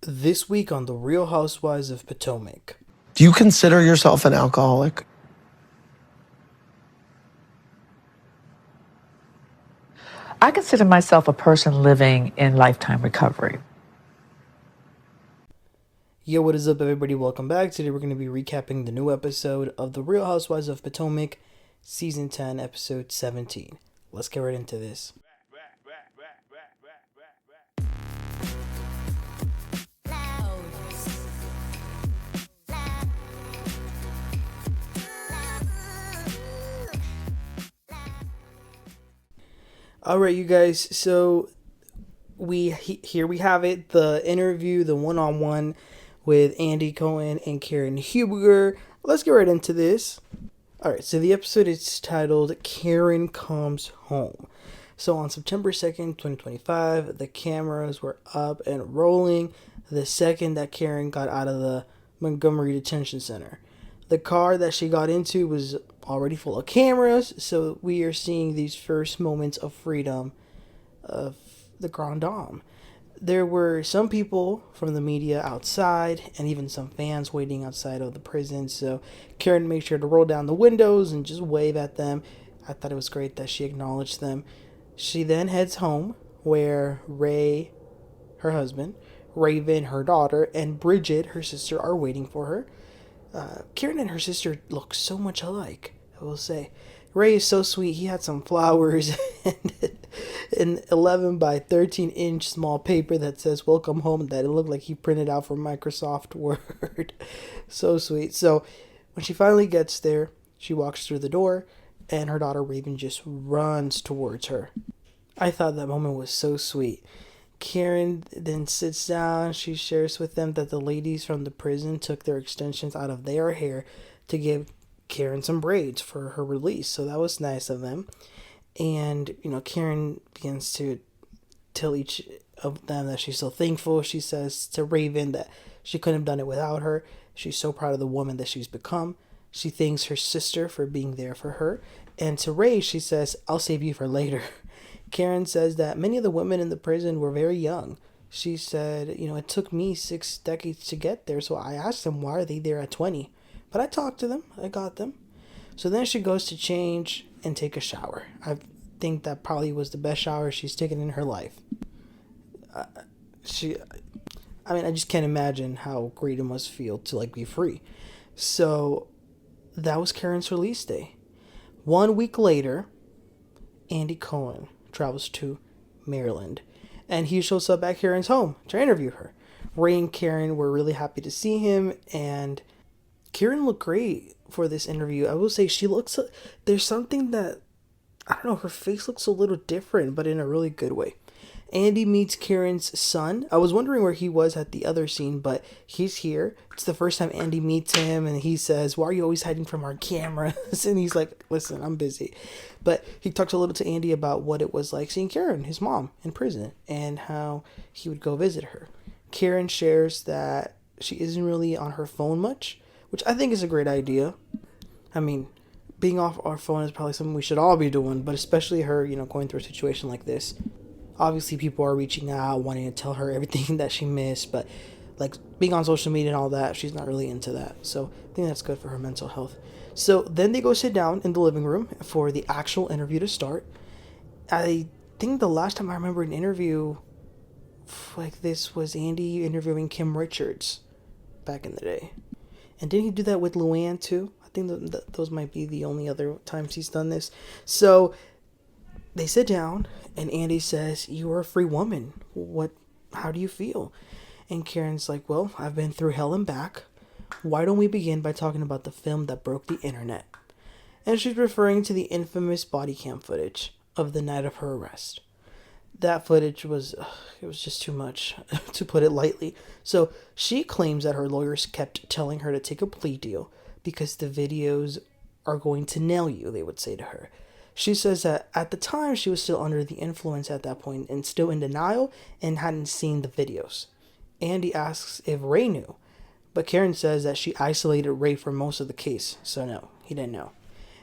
This week on The Real Housewives of Potomac. Do you consider yourself an alcoholic? I consider myself a person living in lifetime recovery. Yo, what is up, everybody? Welcome back. Today we're going to be recapping the new episode of The Real Housewives of Potomac, Season 10, Episode 17. Let's get right into this. Alright, you guys, so here we have it, the interview, the one-on-one with Andy Cohen and Karen Huber. Let's get right into this. Alright, so the episode is titled Karen Comes Home. So on September 2nd, 2025, the cameras were up and rolling the second that Karen got out of the Montgomery Detention Center. The car that she got into was already full of cameras, so we are seeing these first moments of freedom of the Grand Dame. There were some people from the media outside and even some fans waiting outside of the prison, so Karen made sure to roll down the windows and just wave at them. I thought it was great that she acknowledged them. She then heads home where Ray, her husband, Raven, her daughter, and Bridget, her sister, are waiting for her. Karen and her sister look so much alike, I will say. Ray is so sweet. He had some flowers and an 11 by 13 inch small paper that says welcome home that it looked like he printed out from Microsoft Word. So sweet. So when she finally gets there, she walks through the door and her daughter Raven just runs towards her. I thought that moment was so sweet. Karen then sits down. She shares with them that the ladies from the prison took their extensions out of their hair to give Karen some braids for her release. So that was nice of them. And, Karen begins to tell each of them that she's so thankful. She says to Raven that she couldn't have done it without her. She's so proud of the woman that she's become. She thanks her sister for being there for her. And to Ray, she says, I'll save you for later. Karen says that many of the women in the prison were very young. She said, it took me 6 decades to get there, so I asked them why are they there at 20. But I talked to them. I got them. So then she goes to change and take a shower. I think that probably was the best shower she's taken in her life. I just can't imagine how great it must feel to be free. So that was Karen's release day. 1 week later, Andy Cohen travels to Maryland, and he shows up at Karen's home to interview her. Ray and Karen were really happy to see him, and Karen looked great for this interview. I will say there's something that, I don't know, her face looks a little different, but in a really good way. Andy meets Karen's son. I was wondering where he was at the other scene, but he's here. It's the first time Andy meets him, and he says, why are you always hiding from our cameras? And he's like, listen, I'm busy. But he talked a little to Andy about what it was like seeing Karen, his mom, in prison, and how he would go visit her. Karen shares that she isn't really on her phone much, which I think is a great idea. I mean, being off our phone is probably something we should all be doing, but especially her, going through a situation like this. Obviously, people are reaching out, wanting to tell her everything that she missed, but being on social media and all that, she's not really into that. So I think that's good for her mental health. So then they go sit down in the living room for the actual interview to start. I think the last time I remember an interview like this was Andy interviewing Kim Richards back in the day. And didn't he do that with Luann too? I think those might be the only other times he's done this. So they sit down, and Andy says, you are a free woman. How do you feel? And Karen's like, well, I've been through hell and back. Why don't we begin by talking about the film that broke the internet? And she's referring to the infamous body cam footage of the night of her arrest. That footage was just too much, to put it lightly. So she claims that her lawyers kept telling her to take a plea deal because the videos are going to nail you, they would say to her. She says that at the time she was still under the influence at that point and still in denial and hadn't seen the videos. Andy asks if Ray knew, but Karen says that she isolated Ray for most of the case, so no, he didn't know.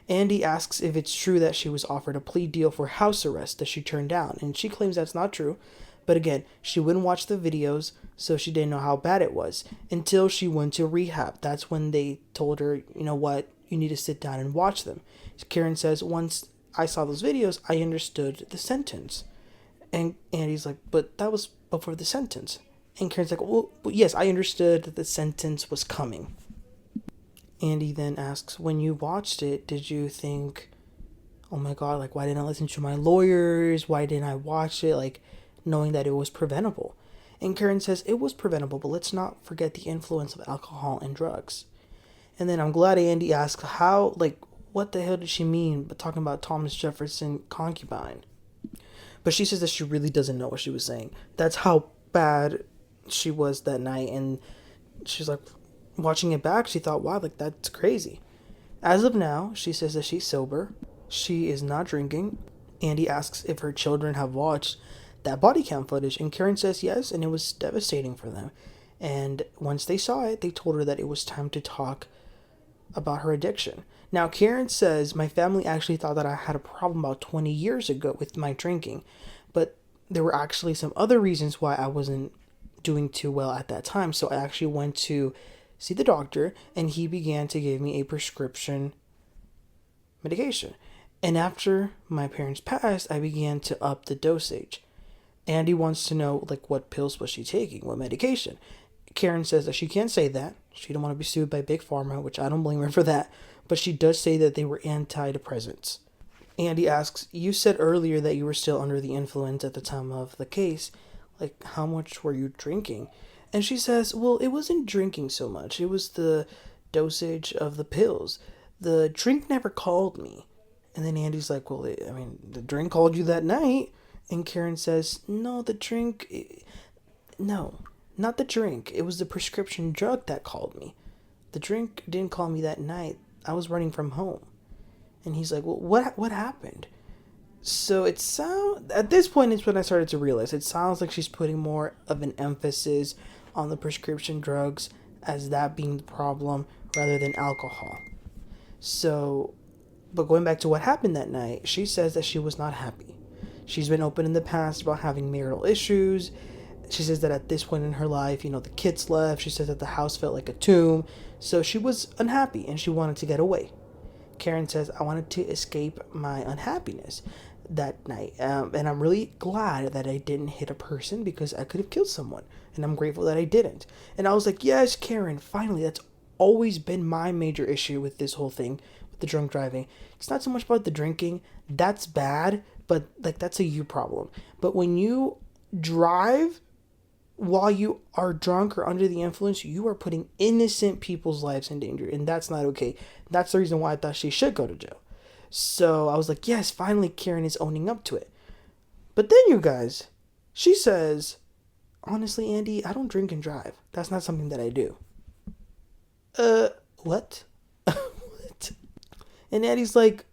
Andy asks if it's true that she was offered a plea deal for house arrest that she turned down, and she claims that's not true, But again, she wouldn't watch the videos, so she didn't know how bad it was until she went to rehab. That's when they told her, you know what, you need to sit down and watch them. Karen says, once I saw those videos, I understood the sentence. And Andy's like, but that was before the sentence. And Karen's like, well, yes, I understood that the sentence was coming. Andy then asks, when you watched it, did you think, oh my God, like, why didn't I listen to my lawyers? Why didn't I watch it? Like, knowing that it was preventable. And Karen says it was preventable, but let's not forget the influence of alcohol and drugs. And then I'm glad Andy asked how, like, what the hell did she mean by talking about Thomas Jefferson concubine? But she says that she really doesn't know what she was saying. That's how bad she was that night. And she's like, watching it back, she thought, wow, like, that's crazy. As of now, she says that she's sober. She is not drinking. Andy asks if her children have watched that body cam footage, and Karen says yes, and it was devastating for them. And once they saw it, they told her that it was time to talk about her addiction. Now, Karen says, my family actually thought that I had a problem about 20 years ago with my drinking, but there were actually some other reasons why I wasn't doing too well at that time. So I actually went to see the doctor, and he began to give me a prescription medication. And after my parents passed, I began to up the dosage. Andy wants to know, like, what pills was she taking? What medication? Karen says that she can't say that. She don't want to be sued by Big Pharma, which I don't blame her for that. But she does say that they were antidepressants. Andy asks, you said earlier that you were still under the influence at the time of the case. Like, how much were you drinking? And she says, well, it wasn't drinking so much. It was the dosage of the pills. The drink never called me. And then Andy's like, well, the drink called you that night. And Karen says, no, no, not the drink. It was the prescription drug that called me. The drink didn't call me that night. I was running from home. And he's like, well, what happened? So at this point, it's when I started to realize it sounds like she's putting more of an emphasis on the prescription drugs as that being the problem rather than alcohol. So, but going back to what happened that night, she says that she was not happy. She's been open in the past about having marital issues. She says that at this point in her life, the kids left. She says that the house felt like a tomb. So she was unhappy and she wanted to get away. Karen says, I wanted to escape my unhappiness that night. And I'm really glad that I didn't hit a person because I could have killed someone. And I'm grateful that I didn't. And I was like, yes, Karen, finally. That's always been my major issue with this whole thing, with the drunk driving. It's not so much about the drinking. That's bad. But, like, that's a you problem. But when you drive while you are drunk or under the influence, you are putting innocent people's lives in danger. And that's not okay. That's the reason why I thought she should go to jail. So I was like, yes, finally Karen is owning up to it. But then, you guys, she says, honestly, Andy, I don't drink and drive. That's not something that I do. What? What? And Andy's like,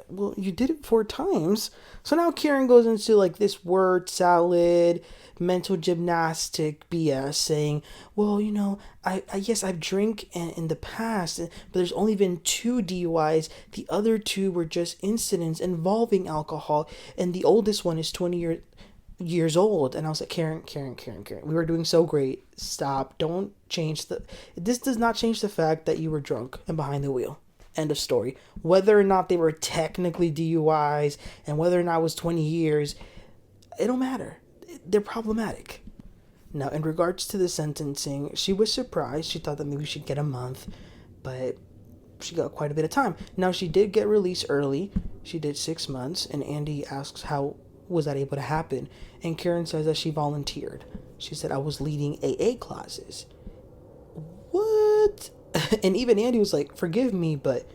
well, you did it 4 times. So now Karen goes into like this word salad, mental gymnastic BS, saying, well, I yes, I've drank in the past, but there's only been 2 DUIs. The other 2 were just incidents involving alcohol, and the oldest one is 20 years old. And I was like, Karen, we were doing so great. Stop. Don't change this does not change the fact that you were drunk and behind the wheel. End of story. Whether or not they were technically DUIs and whether or not it was 20 years, it don't matter. They're problematic. Now, in regards to the sentencing, she was surprised. She thought that maybe she'd get a month, but she got quite a bit of time. Now, she did get released early. She did 6 months, and Andy asks how was that able to happen, and Karen says that she volunteered. She said, I was leading AA classes. What? And even Andy was like, forgive me, but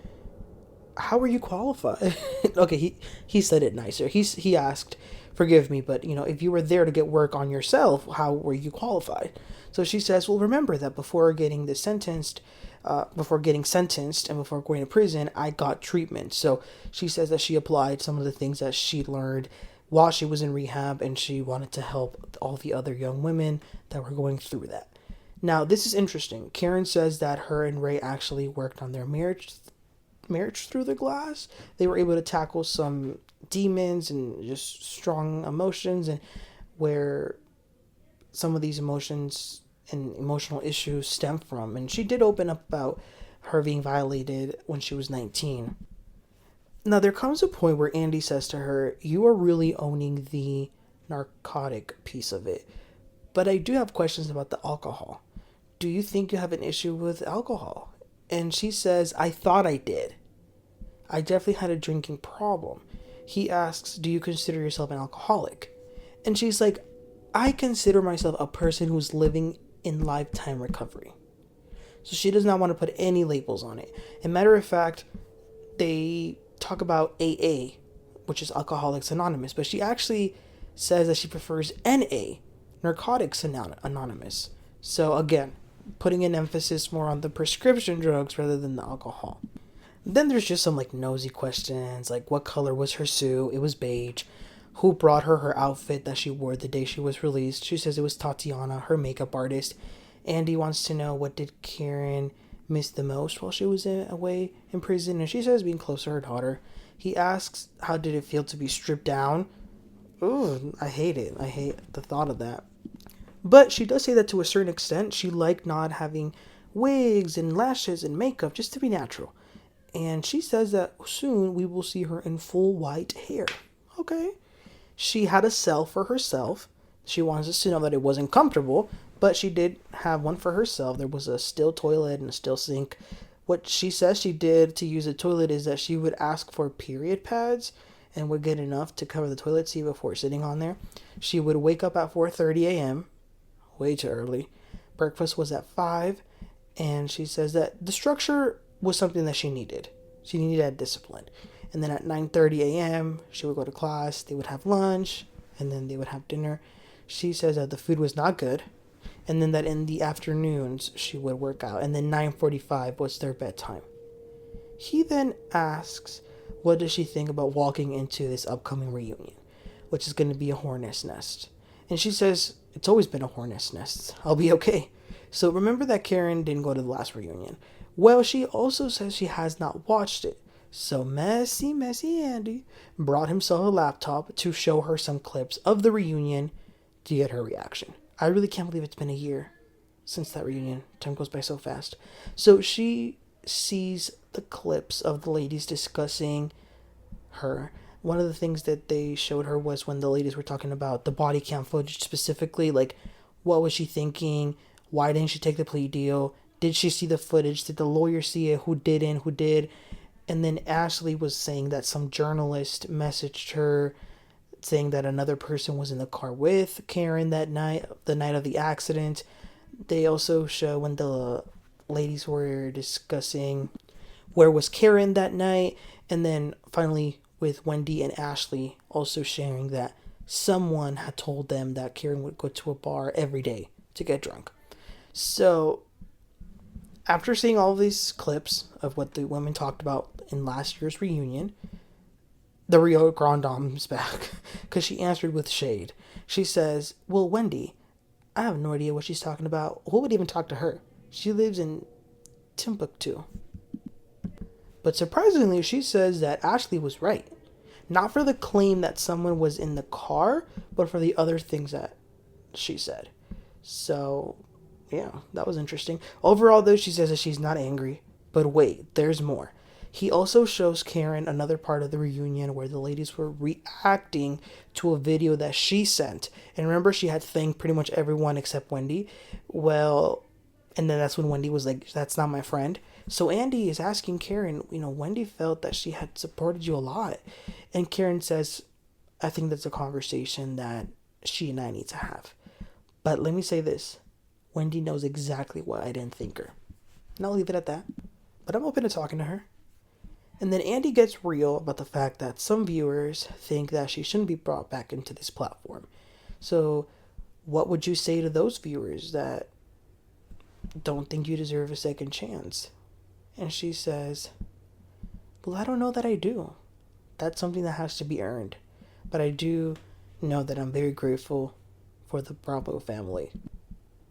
how were you qualified? Okay, he said it nicer. He asked, forgive me, but if you were there to get work on yourself, how were you qualified? So she says, well, remember that before getting sentenced and before going to prison, I got treatment. So she says that she applied some of the things that she learned while she was in rehab, and she wanted to help all the other young women that were going through that. Now, this is interesting. Karen says that her and Ray actually worked on their marriage through the glass. They were able to tackle some demons and just strong emotions, and where some of these emotions and emotional issues stem from. And she did open up about her being violated when she was 19. Now, there comes a point where Andy says to her, you are really owning the narcotic piece of it. But I do have questions about the alcohol. Do you think you have an issue with alcohol? And she says, I thought I did. I definitely had a drinking problem. He asks, do you consider yourself an alcoholic? And she's like, I consider myself a person who's living in lifetime recovery. So she does not want to put any labels on it. And matter of fact, they talk about AA, which is Alcoholics Anonymous, but she actually says that she prefers NA, Narcotics Anonymous. So again, putting an emphasis more on the prescription drugs rather than the alcohol. Then there's just some like nosy questions, like what color was her suit? It was beige. Who brought her outfit that she wore the day she was released? She says it was Tatiana, her makeup artist. Andy wants to know, what did Karen miss the most while she was away in prison? And she says being close to her daughter. He asks, how did it feel to be stripped down? Ooh, I hate it. I hate the thought of that. But she does say that to a certain extent, she liked not having wigs and lashes and makeup, just to be natural. And she says that soon we will see her in full white hair. Okay. She had a cell for herself. She wants us to know that it wasn't comfortable, but she did have one for herself. There was a still toilet and a still sink. What she says she did to use a toilet is that she would ask for period pads and would get enough to cover the toilet seat before sitting on there. She would wake up at 4:30 a.m., way too early. Breakfast was at 5, and she says that the structure was something that she needed. She needed that discipline. And then at 9:30 a.m., she would go to class, they would have lunch, and then they would have dinner. She says that the food was not good, and then that in the afternoons, she would work out, and then 9:45 was their bedtime. He then asks, what does she think about walking into this upcoming reunion, which is going to be a hornet's nest? And she says, it's always been a hornet's nest. I'll be okay. So remember that Karen didn't go to the last reunion. Well, she also says she has not watched it. So messy Andy brought himself a laptop to show her some clips of the reunion to get her reaction. I really can't believe it's been a year since that reunion. Time goes by so fast. So she sees the clips of the ladies discussing her. One of the things that they showed her was when the ladies were talking about the body cam footage specifically, like what was she thinking? Why didn't she take the plea deal? Did she see the footage? Did the lawyer see it? Who didn't? Who did? And then Ashley was saying that some journalist messaged her saying that another person was in the car with Karen that night, the night of the accident. They also show when the ladies were discussing where was Karen that night. And then finally with Wendy and Ashley also sharing that someone had told them that Karen would go to a bar every day to get drunk. So after seeing all of these clips of what the women talked about in last year's reunion, the Rio Grande Dame's back because she answered with shade. She says, well, Wendy, I have no idea what she's talking about. Who would even talk to her? She lives in Timbuktu. But surprisingly, she says that Ashley was right. Not for the claim that someone was in the car, but for the other things that she said. So yeah, that was interesting. Overall, though, she says that she's not angry. But wait, there's more. He also shows Karen another part of the reunion where the ladies were reacting to a video that she sent. And remember, she had thanked pretty much everyone except Wendy. Well, and then that's when Wendy was like, that's not my friend. So Andy is asking Karen, Wendy felt that she had supported you a lot. And Karen says, I think that's a conversation that she and I need to have. But let me say this. Wendy knows exactly what I didn't think her. And I'll leave it at that. But I'm open to talking to her. And then Andy gets real about the fact that some viewers think that she shouldn't be brought back into this platform. So what would you say to those viewers that don't think you deserve a second chance? And she says, well, I don't know that I do. That's something that has to be earned. But I do know that I'm very grateful for the Bravo family.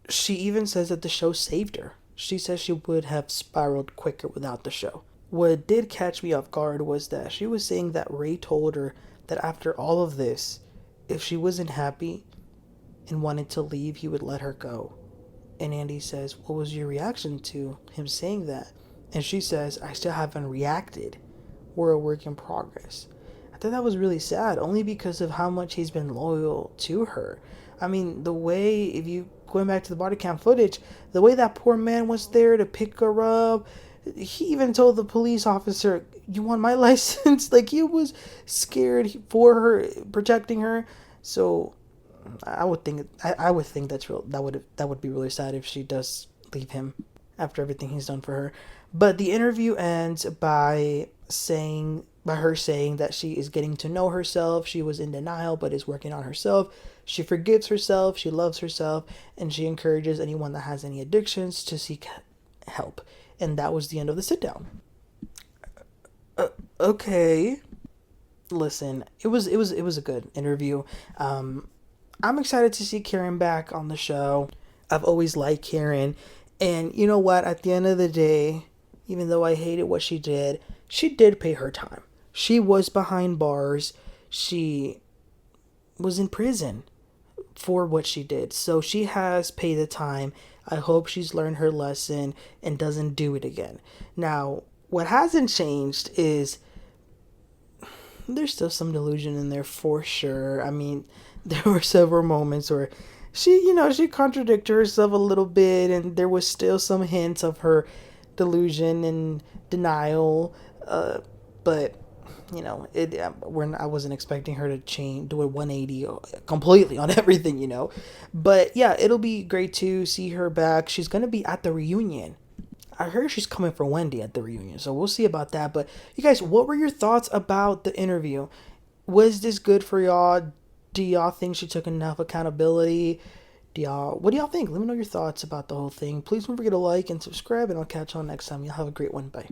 She even says that the show saved her. She says she would have spiraled quicker without the show. What did catch me off guard was that she was saying that Ray told her that after all of this, if she wasn't happy, and wanted to leave, he would let her go. And Andy says, what was your reaction to him saying that? And she says, I still haven't reacted. We're a work in progress. I thought that was really sad, only because of how much he's been loyal to her. I mean, the way, if you going back to the body cam footage, the way that poor man was there to pick her up, he even told the police officer, you want my license? Like, he was scared for her, protecting her. So I would think that's real. That would be really sad if she does leave him after everything he's done for her. But the interview ends by her saying that she is getting to know herself. She was in denial, but is working on herself. She forgives herself. She loves herself, and she encourages anyone that has any addictions to seek help. And that was the end of the sit down. Okay. Listen, it was a good interview. I'm excited to see Karen back on the show. I've always liked Karen. And you know what? At the end of the day, even though I hated what she did pay her time. She was behind bars. She was in prison for what she did. So she has paid the time. I hope she's learned her lesson and doesn't do it again. Now, what hasn't changed is there's still some delusion in there for sure. I mean, there were several moments where she contradicted herself a little bit, and there was still some hints of her delusion and denial. But I wasn't expecting her to do a 180 completely on everything, But yeah, it'll be great to see her back. She's gonna be at the reunion. I heard she's coming for Wendy at the reunion, so we'll see about that. But you guys, what were your thoughts about the interview? Was this good for y'all? Do y'all think she took enough accountability? What do y'all think? Let me know your thoughts about the whole thing. Please don't forget to like and subscribe, and I'll catch y'all next time. Y'all have a great one. Bye.